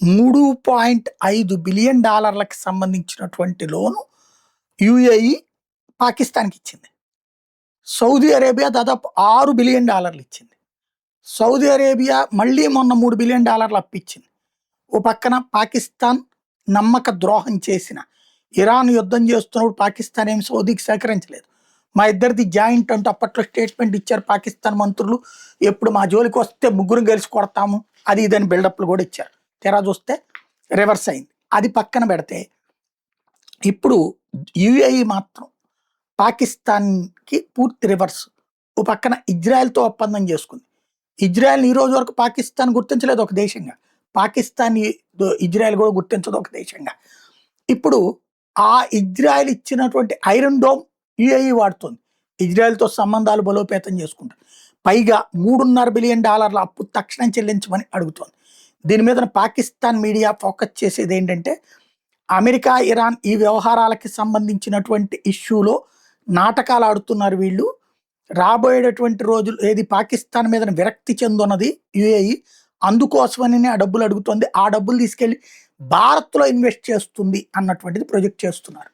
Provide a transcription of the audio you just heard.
$3.5 billion సంబంధించినటువంటి లోను UAE పాకిస్తాన్కి ఇచ్చింది. సౌదీ అరేబియా దాదాపు $6 బిలియన్ ఇచ్చింది. సౌదీ అరేబియా మళ్ళీ మొన్న $3 బిలియన్ అప్పిచ్చింది. ఓ పక్కన పాకిస్తాన్ నమ్మక ద్రోహం చేసిన ఇరాన్ యుద్ధం చేస్తున్నప్పుడు పాకిస్తాన్ ఏం సౌదీకి సహకరించలేదు. మా ఇద్దరిది జాయింట్ అంటూ అప్పట్లో స్టేట్మెంట్ ఇచ్చారు పాకిస్తాన్ మంత్రులు. ఎప్పుడు మా జోలికి వస్తే ముగ్గురు కలిసి కొడతాము అది ఇదని బిల్డప్లు కూడా ఇచ్చారు. తెరా చూస్తే రివర్స్ అయింది. అది పక్కన పెడితే ఇప్పుడు యుఏఈ మాత్రం పాకిస్తాన్కి పూర్తి రివర్స్. ఓ పక్కన ఇజ్రాయెల్తో ఒప్పందం చేసుకుంది. ఇజ్రాయెల్ని ఈ రోజు వరకు పాకిస్తాన్ గుర్తించలేదు ఒక దేశంగా, పాకిస్తాన్ ఇజ్రాయెల్ కూడా గుర్తించదు ఒక దేశంగా. ఇప్పుడు ఆ ఇజ్రాయెల్ ఇచ్చినటువంటి ఐరన్ డోమ్ యుఏఈ వాడుతుంది. ఇజ్రాయెల్తో సంబంధాలు బలోపేతం చేసుకుంటారు. పైగా $3.5 బిలియన్ అప్పు తక్షణం చెల్లించమని అడుగుతోంది. దీని మీద పాకిస్తాన్ మీడియా ఫోకస్ చేసేది ఏంటంటే అమెరికా ఇరాన్ ఈ వ్యవహారాలకి సంబంధించినటువంటి ఇష్యూలో నాటకాలు ఆడుతున్నారు వీళ్ళు. రాబోయేటటువంటి రోజులు ఏది పాకిస్తాన్ మీద విరక్తి చెందున్నది యుఏఈ, అందుకోసమని ఆ డబ్బులు అడుగుతుంది. ఆ డబ్బులు తీసుకెళ్లి భారత్లో ఇన్వెస్ట్ చేస్తుంది అన్నటువంటిది ప్రొజెక్ట్ చేస్తున్నారు.